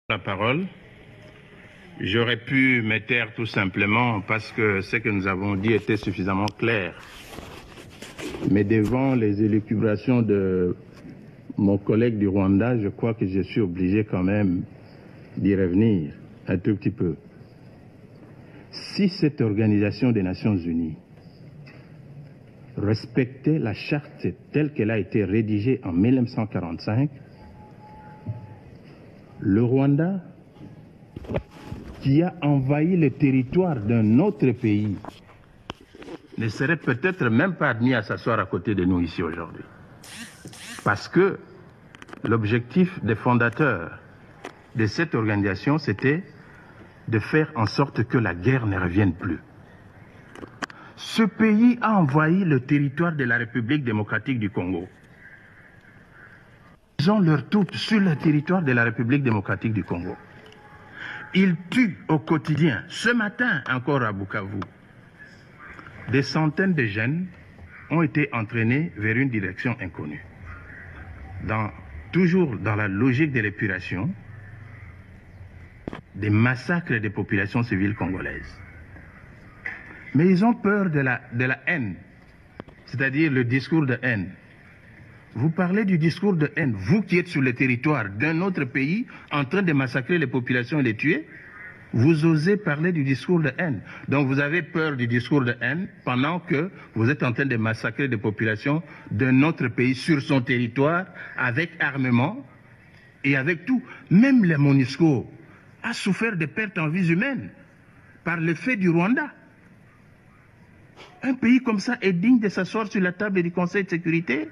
La parole. J'aurais pu me taire tout simplement parce que ce que nous avons dit était suffisamment clair. Mais devant les élucubrations de mon collègue du Rwanda, je crois que je suis obligé quand même d'y revenir un tout petit peu. Si cette organisation des Nations Unies respectait la charte telle qu'elle a été rédigée en 1945, le Rwanda, qui a envahi le territoire d'un autre pays, ne serait peut-être même pas admis à s'asseoir à côté de nous ici aujourd'hui. Parce que l'objectif des fondateurs de cette organisation, c'était de faire en sorte que la guerre ne revienne plus. Ce pays a envahi le territoire de la République démocratique du Congo. Ils ont leurs troupes sur le territoire de la République démocratique du Congo. Ils tuent au quotidien. Ce matin, encore à Bukavu, des centaines de jeunes ont été entraînés vers une direction inconnue. Toujours dans la logique de l'épuration, des massacres des populations civiles congolaises. Mais ils ont peur de la haine, c'est-à-dire le discours de haine. Vous parlez du discours de haine, vous qui êtes sur le territoire d'un autre pays en train de massacrer les populations et les tuer, vous osez parler du discours de haine. Donc vous avez peur du discours de haine pendant que vous êtes en train de massacrer des populations d'un autre pays sur son territoire avec armement et avec tout. Même la MONUSCO a souffert de pertes en vies humaines par le fait du Rwanda. Un pays comme ça est digne de s'asseoir sur la table du Conseil de sécurité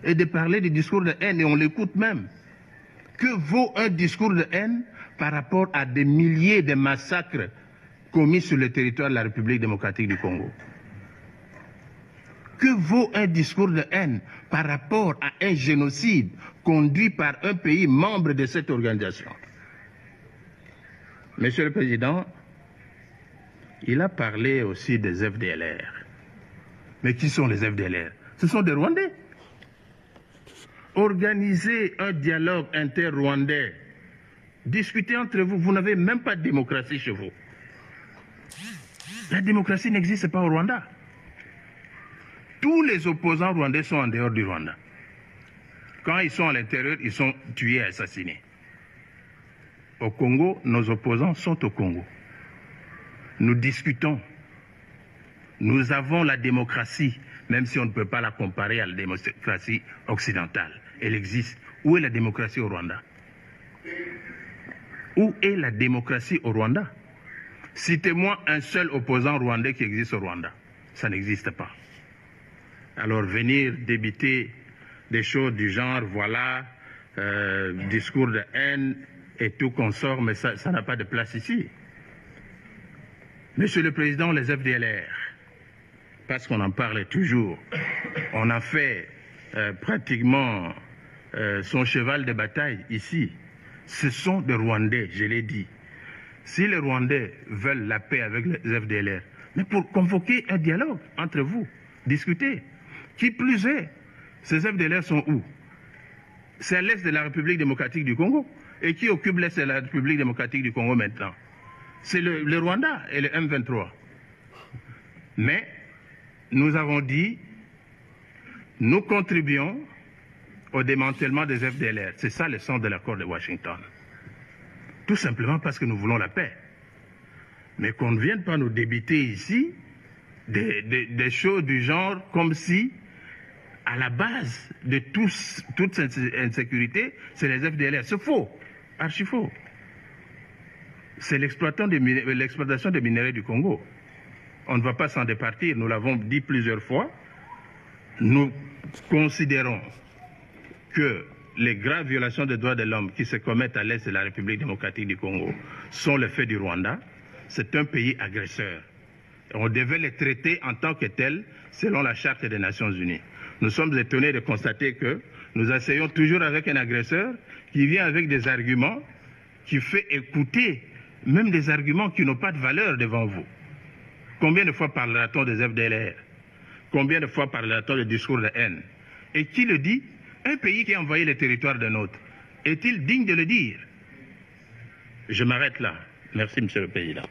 et de parler du discours de haine, et on l'écoute même. Que vaut un discours de haine par rapport à des milliers de massacres commis sur le territoire de la République démocratique du Congo? Que vaut un discours de haine par rapport à un génocide conduit par un pays membre de cette organisation? Monsieur le Président, il a parlé aussi des FDLR. Mais qui sont les FDLR? Ce sont des Rwandais. Organisez un dialogue inter-rwandais. Discutez entre vous. Vous n'avez même pas de démocratie chez vous. La démocratie n'existe pas au Rwanda. Tous les opposants rwandais sont en dehors du Rwanda. Quand ils sont à l'intérieur, ils sont tués et assassinés. Au Congo, nos opposants sont au Congo. Nous discutons. Nous avons la démocratie, même si on ne peut pas la comparer à la démocratie occidentale. Elle existe. Où est la démocratie au Rwanda? Où est la démocratie au Rwanda? Citez-moi un seul opposant rwandais qui existe au Rwanda. Ça n'existe pas. Alors venir débiter des choses du genre, voilà, discours de haine et tout consort, mais ça n'a pas de place ici. Monsieur le Président, les FDLR, parce qu'on en parle toujours, on a fait pratiquement son cheval de bataille ici. Ce sont des Rwandais, je l'ai dit. Si les Rwandais veulent la paix avec les FDLR, mais pour convoquer un dialogue entre vous, discuter. Qui plus est, ces FDLR sont où? C'est à l'est de la République démocratique du Congo. Et qui occupe l'est de la République démocratique du Congo maintenant? C'est le Rwanda et le M23. Mais nous avons dit, nous contribuons au démantèlement des FDLR. C'est ça le sens de l'accord de Washington. Tout simplement parce que nous voulons la paix. Mais qu'on ne vienne pas nous débiter ici des choses du genre comme si, à la base de toute cette insécurité, c'est les FDLR. C'est faux, archi faux. C'est l'exploitation des minerais du Congo. On ne va pas s'en départir, nous l'avons dit plusieurs fois. Nous considérons que les graves violations des droits de l'homme qui se commettent à l'est de la République démocratique du Congo sont le fait du Rwanda. C'est un pays agresseur. On devait les traiter en tant que tels selon la Charte des Nations Unies. Nous sommes étonnés de constater que nous essayons toujours avec un agresseur qui vient avec des arguments, qui fait écouter même des arguments qui n'ont pas de valeur devant vous. Combien de fois parlera-t-on des FDLR? Combien de fois parlera-t-on du discours de haine? Et qui le dit? Un pays qui a envahi le territoire d'un autre. Est-il digne de le dire? Je m'arrête là. Merci, Monsieur le Président.